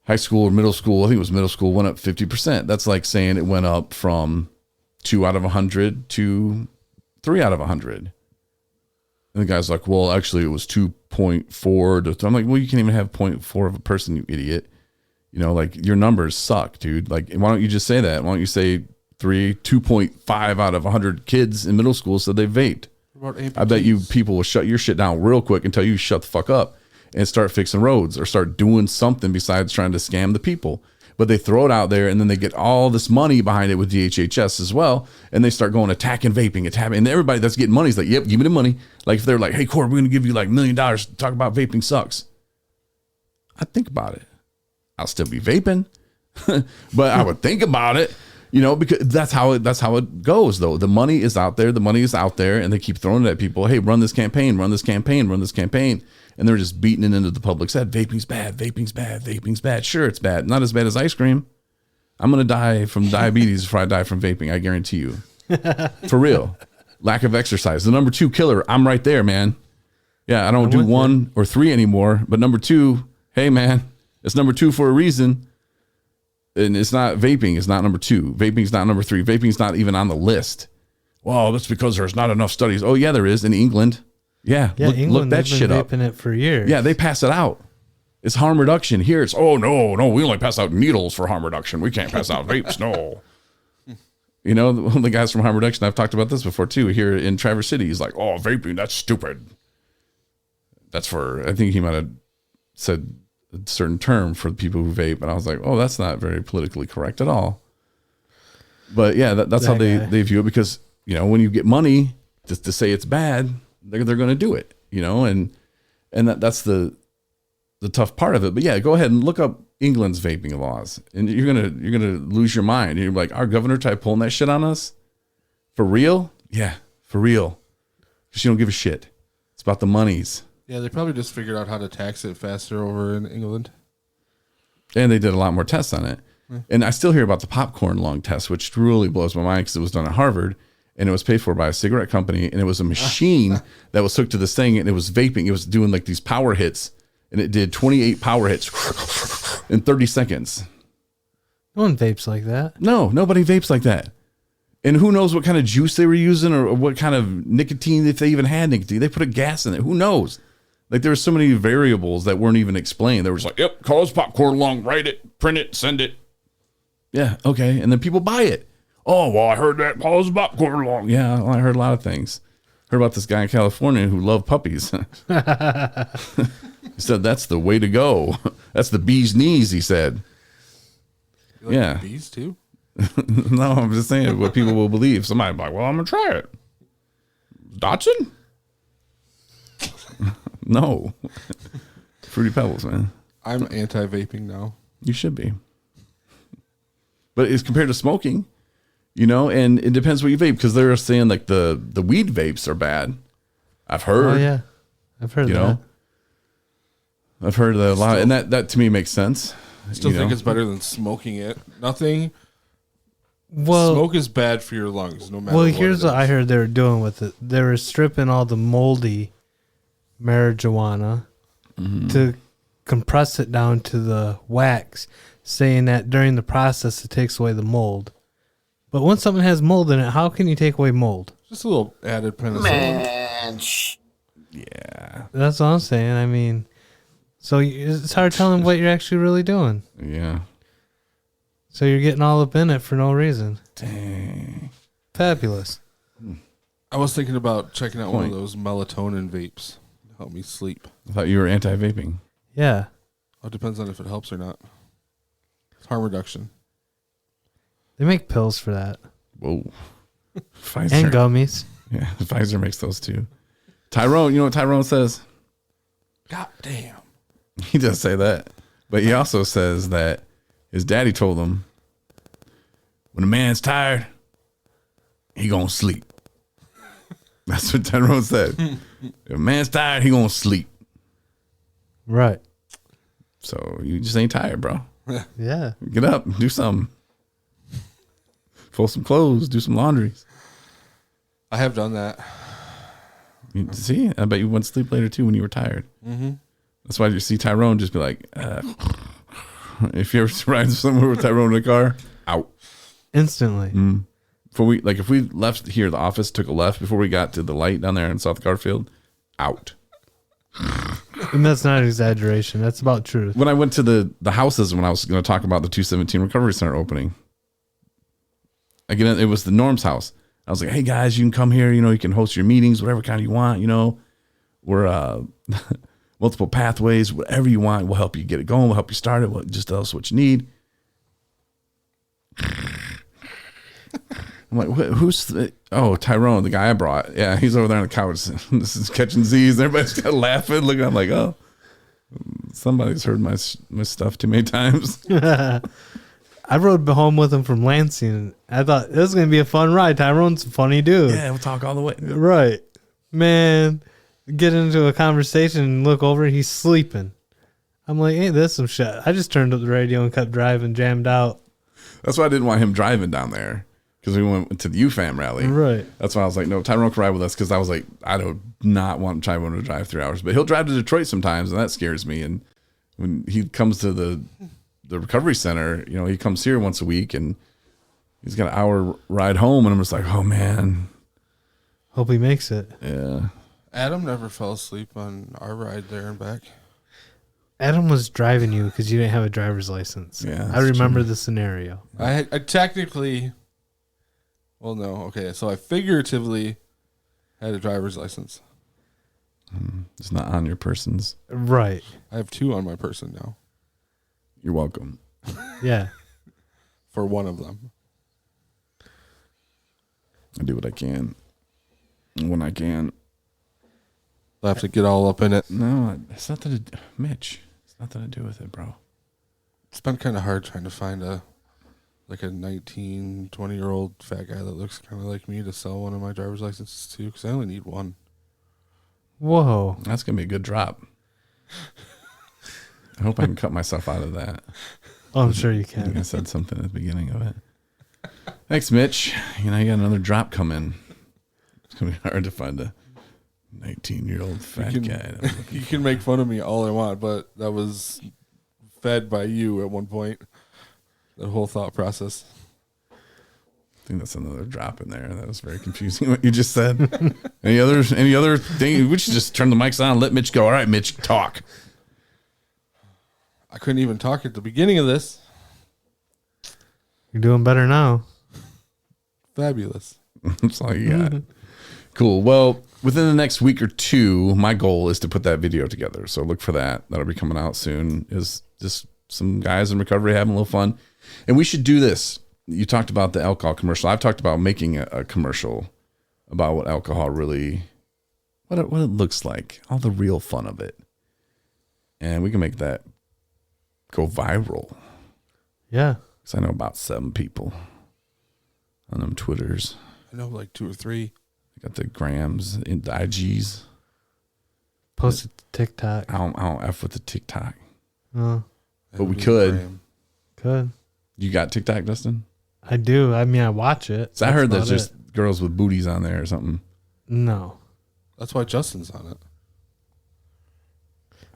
[SPEAKER 2] high school or middle school, I think it was middle school, went up 50%. That's like saying it went up from 2 out of 100 to 3 out of 100. And the guy's like, well, actually it was 2.4. I'm like, well, you can't even have 0.4 of a person, you idiot. You know, like, your numbers suck, dude. Like, why don't you just say that? Why don't you say 2.5 out of 100 kids in middle school said they vaped? I bet you people will shut your shit down real quick and tell you shut the fuck up and start fixing roads or start doing something besides trying to scam the people. But they throw it out there, and then they get all this money behind it with DHHS as well, and they start going attacking vaping, and everybody that's getting money is like, yep, give me the money. Like, if they're like, hey, Corey, we're going to give you like $1 million to talk about vaping sucks. I'd think about it. I'll still be vaping, but I would think about it, you know, because that's how it goes, though. The money is out there. The money is out there, and they keep throwing it at people. Hey, run this campaign, run this campaign, run this campaign. And they're just beating it into the public's head. Vaping's bad. Vaping's bad. Vaping's bad. Sure, it's bad. Not as bad as ice cream. I'm going to die from diabetes before I die from vaping. I guarantee you. For real. Lack of exercise. The number 2 killer. I'm right there, man. Yeah, I don't do 1 or 3 anymore. But number 2, hey, man, it's number 2 for a reason. And it's not vaping. It's not number 2. Vaping's not number 3. Vaping's not even on the list. Well, that's because there's not enough studies. Oh, yeah, there is in England. Yeah,
[SPEAKER 4] Yeah,
[SPEAKER 2] look
[SPEAKER 4] England,
[SPEAKER 2] that
[SPEAKER 4] they've been
[SPEAKER 2] shit up.
[SPEAKER 4] vaping it for years.
[SPEAKER 2] Yeah, they pass it out. It's harm reduction. Here it's, oh, no, we only pass out needles for harm reduction. We can't pass out vapes, no. You know, one of the guys from harm reduction, I've talked about this before too, here in Traverse City, he's like, oh, vaping, that's stupid. That's for, I think he might have said a certain term for the people who vape. And I was like, oh, that's not very politically correct at all. But yeah, that's how they view it, because, you know, when you get money just to say it's bad, they're going to do it, you know, and that's the tough part of it. But yeah, go ahead and look up England's vaping laws, and you're gonna lose your mind. You're like, our governor tried pulling that shit on us for real. Yeah, for real. Because you don't give a shit. It's about the monies.
[SPEAKER 5] Yeah, they probably just figured out how to tax it faster over in England.
[SPEAKER 2] And they did a lot more tests on it. And I still hear about the popcorn lung test, which really blows my mind, because it was done at Harvard, and it was paid for by a cigarette company, and it was a machine that was hooked to this thing, and it was vaping. It was doing like these power hits, and it did 28 power hits in 30 seconds.
[SPEAKER 4] No one vapes like that.
[SPEAKER 2] No, nobody vapes like that. And who knows what kind of juice they were using, or what kind of nicotine, if they even had nicotine. They put a gas in it. Who knows? Like, there were so many variables that weren't even explained. They were just like, yep, cause popcorn lung, write it, print it, send it. Yeah, okay. And then people buy it. Oh, well, I heard that cause popcorn lung. Yeah, well, I heard a lot of things. Heard about this guy in California who loved puppies. He said that's the way to go. That's the bee's knees, he said.
[SPEAKER 5] You like
[SPEAKER 2] Yeah.
[SPEAKER 5] bees too?
[SPEAKER 2] No, I'm just saying what people will believe. Somebody's like, well, I'm going to try it. Dotson? No. Fruity Pebbles, man.
[SPEAKER 5] I'm anti-vaping now.
[SPEAKER 2] You should be. But it's compared to smoking, you know, and it depends what you vape, because they're saying like the weed vapes are bad. I've heard.
[SPEAKER 4] Oh yeah, I've heard
[SPEAKER 2] You
[SPEAKER 4] that.
[SPEAKER 2] know? I've heard that a lot, and that to me makes sense.
[SPEAKER 5] I still
[SPEAKER 2] you
[SPEAKER 5] think
[SPEAKER 2] know?
[SPEAKER 5] it's better than smoking it. Nothing.
[SPEAKER 4] Well,
[SPEAKER 5] Smoke is bad for your lungs, no matter
[SPEAKER 4] well,
[SPEAKER 5] what.
[SPEAKER 4] here's
[SPEAKER 5] it
[SPEAKER 4] what I
[SPEAKER 5] is.
[SPEAKER 4] heard they were doing with it. They were stripping all the moldy marijuana to compress it down to the wax, saying that during the process it takes away the mold. But once something has mold in it, how can you take away mold?
[SPEAKER 5] Just a little added penicillin.
[SPEAKER 1] Man,
[SPEAKER 2] Yeah.
[SPEAKER 4] That's what I'm saying. I mean, so it's hard telling what you're actually really doing.
[SPEAKER 2] Yeah.
[SPEAKER 4] So you're getting all up in it for no reason.
[SPEAKER 2] Dang.
[SPEAKER 4] Fabulous.
[SPEAKER 5] I was thinking about checking out one of
[SPEAKER 2] Point.
[SPEAKER 5] those melatonin vapes to help me sleep.
[SPEAKER 2] I thought you were anti-vaping.
[SPEAKER 4] Yeah.
[SPEAKER 5] Oh, it depends on if it helps or not. It's harm reduction.
[SPEAKER 4] They make pills for that.
[SPEAKER 2] Whoa. Pfizer.
[SPEAKER 4] And gummies.
[SPEAKER 2] Yeah, Pfizer makes those too. Tyrone, you know what Tyrone says?
[SPEAKER 5] God damn.
[SPEAKER 2] He does say that. But he also says that his daddy told him, when a man's tired, he gonna sleep. That's what Tyrone said. If a man's tired, he gonna sleep.
[SPEAKER 4] Right.
[SPEAKER 2] So you just ain't tired, bro.
[SPEAKER 4] Yeah.
[SPEAKER 2] Get up, do something. Fold some clothes, do some laundries.
[SPEAKER 5] I have done that.
[SPEAKER 2] You see, I bet you went to sleep later too when you were tired. Mm-hmm. That's why you see Tyrone just be like, if you ever ride somewhere with Tyrone in a car, out.
[SPEAKER 4] Instantly.
[SPEAKER 2] If we left here, the office took a left before we got to the light down there in South Garfield, out.
[SPEAKER 4] And that's not an exaggeration. That's about truth.
[SPEAKER 2] When I went to the houses, when I was going to talk about the 217 Recovery Center opening, again, it was the Norm's house. I was like, hey guys, you can come here, you know, you can host your meetings, whatever kind you want, you know, we're multiple pathways, whatever you want, we'll help you get it going, we'll help you start it, just tell us what you need. I'm like, who's Tyrone, the guy I brought. Yeah, he's over there on the couch. This is catching Z's. Everybody's kind of laughing, looking. I'm like, oh, somebody's heard my stuff too many times.
[SPEAKER 4] I rode home with him from Lansing. And I thought this was going to be a fun ride. Tyrone's a funny dude.
[SPEAKER 2] Yeah, we'll talk all the way.
[SPEAKER 4] Right. Man, get into a conversation and look over and he's sleeping. I'm like, ain't this some shit? I just turned up the radio and kept driving, jammed out.
[SPEAKER 2] That's why I didn't want him driving down there, because we went to the UFAM rally.
[SPEAKER 4] Right.
[SPEAKER 2] That's why I was like, no, Tyrone can ride with us, because I was like, I do not want Tyrone to drive 3 hours. But he'll drive to Detroit sometimes, and that scares me. And when he comes to the recovery center, you know, he comes here once a week, and he's got an hour ride home, and I'm just like, oh, man.
[SPEAKER 4] Hope he makes it.
[SPEAKER 2] Yeah.
[SPEAKER 5] Adam never fell asleep on our ride there and back.
[SPEAKER 4] Adam was driving you because you didn't have a driver's license.
[SPEAKER 2] Yeah,
[SPEAKER 4] I remember
[SPEAKER 2] true.
[SPEAKER 4] the scenario.
[SPEAKER 5] I technically, well, no, okay, so I figuratively had a driver's license.
[SPEAKER 2] It's not on your persons.
[SPEAKER 4] Right.
[SPEAKER 5] I have 2 on my person now
[SPEAKER 2] You're welcome.
[SPEAKER 4] Yeah.
[SPEAKER 5] for one of them.
[SPEAKER 2] I do what I can when I can.
[SPEAKER 5] I have to get all up in it.
[SPEAKER 2] No, it's not that. Mitch, it's nothing to do with it, bro.
[SPEAKER 5] It's been kind of hard trying to find a 19, 20-year-old fat guy that looks kind of like me to sell one of my driver's licenses to, because I only need one.
[SPEAKER 4] Whoa.
[SPEAKER 2] That's gonna be a good drop. I hope I can cut myself out of that.
[SPEAKER 4] Oh, I'm sure you
[SPEAKER 2] I think I
[SPEAKER 4] can.
[SPEAKER 2] said something at the beginning of it. Thanks, Mitch. You know, you got another drop coming. It's gonna be hard to find a 19-year-old fat guy.
[SPEAKER 5] You can make fun of me all I want, but that was fed by you at one point. The whole thought process.
[SPEAKER 2] I think that's another drop in there. That was very confusing what you just said. Any other thing? We should just turn the mics on and let Mitch go. All right, Mitch, talk.
[SPEAKER 5] I couldn't even talk at the beginning of this.
[SPEAKER 4] You're doing better now.
[SPEAKER 5] Fabulous.
[SPEAKER 2] That's all you got. Cool. Well, within the next week or 2, my goal is to put that video together. So look for that. That'll be coming out soon. Is just some guys in recovery having a little fun. And we should do this. You talked about the alcohol commercial. I've talked about making a commercial about what alcohol really, what it looks like, all the real fun of it. And we can make that go viral.
[SPEAKER 4] Yeah.
[SPEAKER 2] Because I know about 7 people on them Twitters.
[SPEAKER 5] I know 2 or 3.
[SPEAKER 2] I got the grams and the IGs.
[SPEAKER 4] Post it to TikTok.
[SPEAKER 2] I don't F with the TikTok.
[SPEAKER 4] Oh,
[SPEAKER 2] But we could.
[SPEAKER 4] good.
[SPEAKER 2] You got TikTok, Dustin?
[SPEAKER 4] I do. I mean, I watch it.
[SPEAKER 2] So I heard there's
[SPEAKER 4] about
[SPEAKER 2] just girls with booties on there or something.
[SPEAKER 4] No.
[SPEAKER 5] That's why Justin's on it.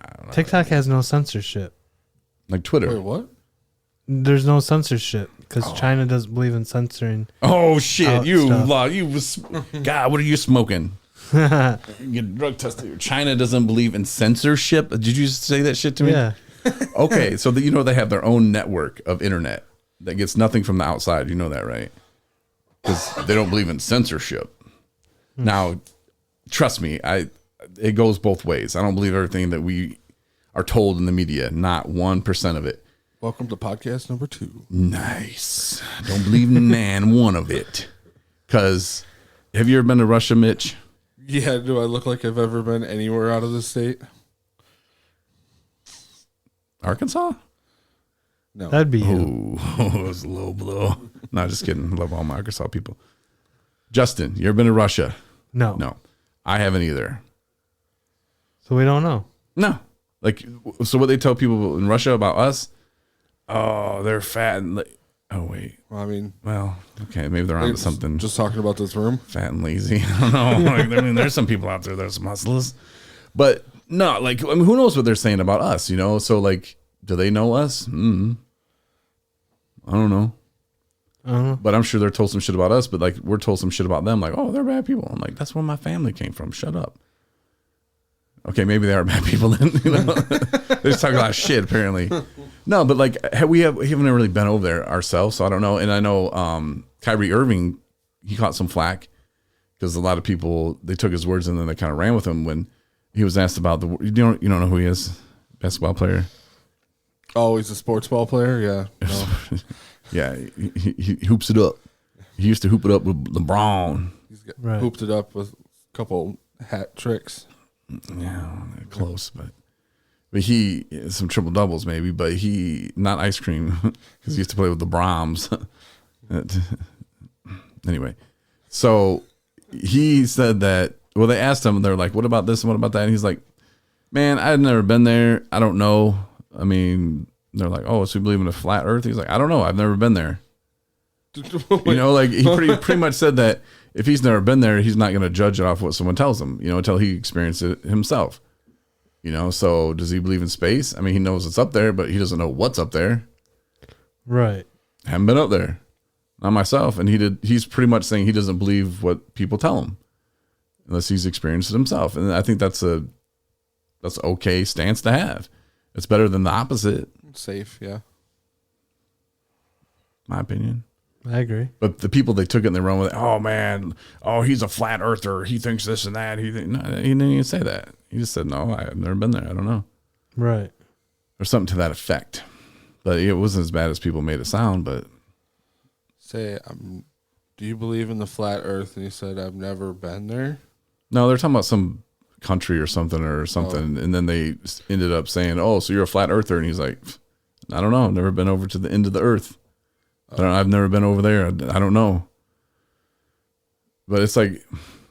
[SPEAKER 2] I don't know.
[SPEAKER 4] TikTok has no censorship.
[SPEAKER 2] Like Twitter.
[SPEAKER 5] Wait, what?
[SPEAKER 4] There's no censorship because China doesn't believe in censoring.
[SPEAKER 2] Oh shit!
[SPEAKER 4] Out stuff.
[SPEAKER 2] God, what are you smoking? You get drug tested. China doesn't believe in censorship. Did you just say that shit to me?
[SPEAKER 4] Yeah.
[SPEAKER 2] Okay, so you know they have their own network of internet that gets nothing from the outside. You know that, right? Because they don't believe in censorship. Now, trust me, it goes both ways. I don't believe everything that we are told in the media. Not 1% of it.
[SPEAKER 5] Welcome to podcast number 2.
[SPEAKER 2] Nice. Don't believe in one of it. Because have you ever been to Russia, Mitch?
[SPEAKER 5] Yeah, do I look like I've ever been anywhere out of the state?
[SPEAKER 2] Arkansas?
[SPEAKER 5] No.
[SPEAKER 4] That'd be you.
[SPEAKER 2] Oh, it was a low blow. No, just kidding. Love all my Arkansas people. Justin, you ever been to Russia?
[SPEAKER 4] No.
[SPEAKER 2] No. I haven't either.
[SPEAKER 4] So we don't know.
[SPEAKER 2] No. Like, so what they tell people in Russia about us? Oh, they're fat and oh wait.
[SPEAKER 5] Well, I mean,
[SPEAKER 2] Well, okay, maybe they're onto something.
[SPEAKER 5] Just talking about this room.
[SPEAKER 2] Fat and lazy. I don't know. Like, I mean, there's some people out there that's muscles, but no. Like, I mean, who knows what they're saying about us? You know. So, like, do they know us? I don't know. But I'm sure they're told some shit about us. But like, we're told some shit about them. Like, oh, they're bad people. I'm like, that's where my family came from. Shut up. Okay, maybe they are bad people then. You know, they just talk a lot of shit apparently. No, but like we haven't really been over there ourselves, so I don't know. And I know Kyrie Irving, he caught some flack because a lot of people they took his words and then they kind of ran with him when he was asked about you don't know who he is, basketball player.
[SPEAKER 5] Oh, he's a sports ball player. Yeah, no.
[SPEAKER 2] Yeah, he hoops it up. He used to hoop it up with LeBron.
[SPEAKER 5] He's got
[SPEAKER 4] Right.
[SPEAKER 5] hooped it up with a couple hat tricks.
[SPEAKER 2] Yeah, close, but he some triple doubles maybe, but he not ice cream because he used to play with the Brahms. Anyway, so he said that. Well, they asked him, they're like, "What about this and what about that?" And he's like, "Man, I've never been there. I don't know. I mean, they're like, oh, so you believe in a flat Earth?" He's like, "I don't know. I've never been there." You know, like he pretty much said that if he's never been there, he's not going to judge it off what someone tells him, you know, until he experienced it himself. You know, so does he believe in space? I mean, he knows it's up there, but he doesn't know what's up there.
[SPEAKER 4] Right.
[SPEAKER 2] Haven't been up there. Not myself. And he's pretty much saying he doesn't believe what people tell him. unless he's experienced it himself. And I think that's okay stance to have. It's better than the opposite.
[SPEAKER 5] Safe, yeah.
[SPEAKER 2] My opinion.
[SPEAKER 4] I agree.
[SPEAKER 2] But the people they took it and they run with it. Oh man, he's a flat earther. He thinks this and that. No, he didn't even say that. He just said, no, I've never been there. I don't know.
[SPEAKER 4] Right.
[SPEAKER 2] Or something to that effect. But it wasn't as bad as people made it sound. But
[SPEAKER 5] Say, do you believe in the flat Earth? And he said, I've never been there.
[SPEAKER 2] no, they're talking about some country or something. And then they ended up saying, oh, so you're a flat earther. And he's like, I don't know. I've never been over to the end of the earth. I've never been over there. I don't know. But it's like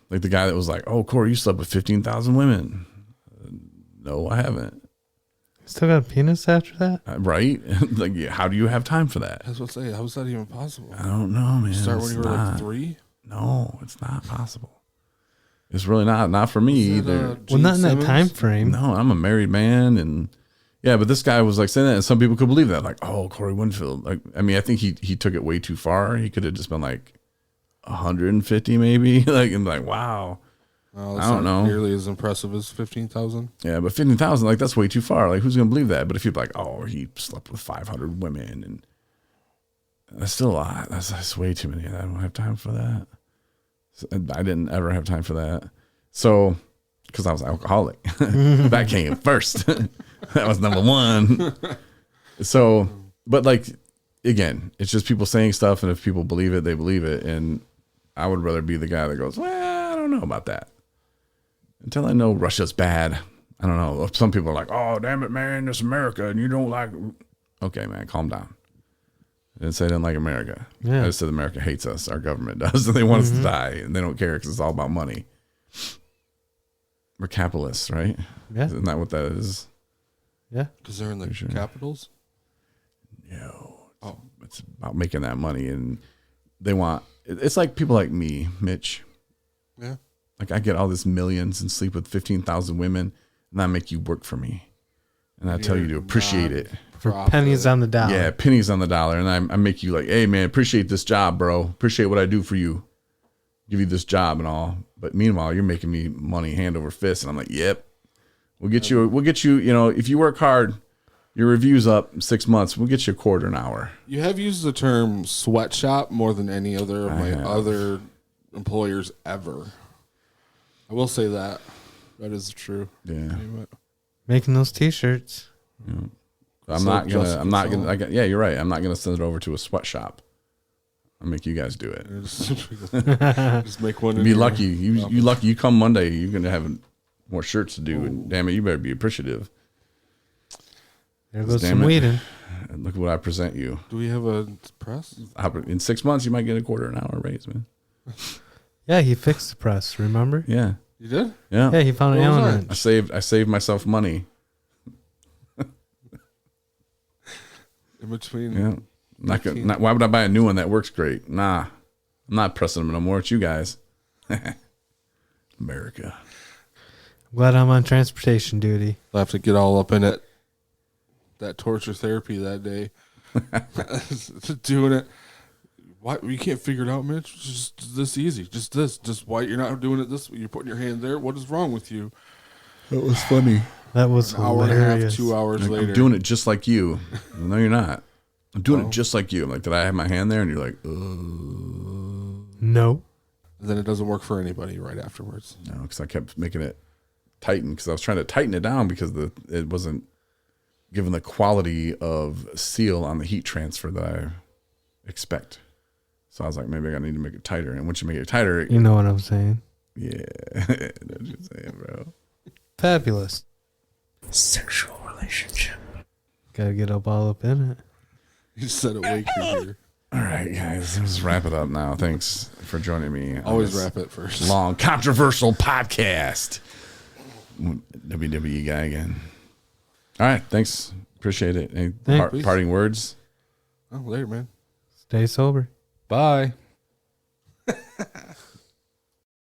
[SPEAKER 2] the guy that was like, oh, Corey, you slept with 15,000 women. No, I haven't.
[SPEAKER 4] Still got a penis after that?
[SPEAKER 2] Right? Like, how do you have time for that?
[SPEAKER 5] I was about to say, how is that even possible?
[SPEAKER 2] I don't know, man.
[SPEAKER 5] Start when you were
[SPEAKER 2] not.
[SPEAKER 5] like 3?
[SPEAKER 2] No, it's not possible. It's really not. Not for me either.
[SPEAKER 4] Well, not in that time frame.
[SPEAKER 2] No, I'm a married man, and yeah, but this guy was like saying that, and some people could believe that. Like, oh, Corey Winfield. Like, I mean, I think he took it way too far. He could have just been like 150, maybe. Like, and like, wow.
[SPEAKER 5] Oh,
[SPEAKER 2] I don't know.
[SPEAKER 5] Nearly as impressive as 15,000.
[SPEAKER 2] Yeah, but 15,000, like, that's way too far. Like, who's gonna believe that? But if you're like, oh, he slept with 500 women, and that's still a lot. That's way too many. I don't have time for that. I didn't ever have time for that. So, because I was alcoholic, that came first. That was number one. So, but like, again, it's just people saying stuff, and if people believe it, they believe it. And I would rather be the guy that goes, well, I don't know about that. Until I know Russia's bad. I don't know. Some people are like, oh, damn it, man, it's America, and you don't like. Okay, man, calm down. I didn't say I didn't like America.
[SPEAKER 4] Yeah.
[SPEAKER 2] I just said America hates us. Our government does. And they want us to die, and they don't care because it's all about money. We're capitalists, right?
[SPEAKER 4] Yeah.
[SPEAKER 2] Isn't that what that is?
[SPEAKER 4] Yeah.
[SPEAKER 5] Because they're in the capitals?
[SPEAKER 2] No. It's about making that money, and they want. It's like people like me, Mitch.
[SPEAKER 5] Yeah.
[SPEAKER 2] Like, I get all this millions and sleep with 15,000 women, and I make you work for me, and I tell you to appreciate it.
[SPEAKER 4] For pennies on the dollar.
[SPEAKER 2] Yeah, pennies on the dollar. And I make you like, hey, man, appreciate this job, bro. Appreciate what I do for you. Give you this job and all. But meanwhile, you're making me money hand over fist. And I'm like, yep. We'll get you, you know, if you work hard, your review's up in 6 months, we'll get you a quarter an hour.
[SPEAKER 5] You have used the term sweatshop more than any other of my other employers ever. I will say that. That is true.
[SPEAKER 2] Yeah.
[SPEAKER 4] Making those T-shirts.
[SPEAKER 2] Yeah. I'm not gonna. Yeah, you're right. I'm not gonna send it over to a sweatshop. I'll make you guys do it.
[SPEAKER 5] Just make one.
[SPEAKER 2] Be lucky. You lucky. You come Monday, you're gonna have more shirts to do. And damn it, you better be appreciative.
[SPEAKER 4] There goes some weeding.
[SPEAKER 2] And look what I present you.
[SPEAKER 5] Do we have a press?
[SPEAKER 2] In 6 months, you might get a quarter an hour raise, man.
[SPEAKER 4] Yeah, he fixed the press. Remember?
[SPEAKER 2] Yeah.
[SPEAKER 5] You did?
[SPEAKER 2] Yeah.
[SPEAKER 4] Yeah, he found an Allen wrench.
[SPEAKER 2] I saved myself money.
[SPEAKER 5] In between.
[SPEAKER 2] Yeah. Why would I buy a new one that works great? Nah. I'm not pressing them no more. It's you guys. America.
[SPEAKER 4] Glad I'm on transportation duty.
[SPEAKER 5] I'll have to get all up in it. That torture therapy that day. Doing it. Why you can't figure it out, Mitch? It's just this easy. Just this. Just why you're not doing it this way. You're putting your hand there. What is wrong with you?
[SPEAKER 2] That was funny.
[SPEAKER 4] That was
[SPEAKER 5] an hour
[SPEAKER 4] hilarious.
[SPEAKER 5] and a half, 2 hours later.
[SPEAKER 2] I'm doing it just like you. No, you're not. I'm doing it just like you. I'm like, did I have my hand there? And you're like,
[SPEAKER 4] no.
[SPEAKER 5] And then it doesn't work for anybody right afterwards.
[SPEAKER 2] No, because I kept making it tighten because I was trying to tighten it down because it wasn't given the quality of seal on the heat transfer that I expect. So I was like, maybe I need to make it tighter. And once you make it tighter,
[SPEAKER 4] you know what I'm saying?
[SPEAKER 2] Yeah, that's what you're saying, bro.
[SPEAKER 4] Fabulous.
[SPEAKER 1] Sexual relationship.
[SPEAKER 4] Gotta get all up in it.
[SPEAKER 5] You said it way creepier.
[SPEAKER 2] All right, guys, let's wrap it up now. Thanks for joining me.
[SPEAKER 5] Always wrap it first.
[SPEAKER 2] Long, controversial podcast. WWE guy again. All right, thanks. Appreciate it. Any parting words?
[SPEAKER 5] Oh, later, man.
[SPEAKER 4] Stay sober.
[SPEAKER 5] Bye.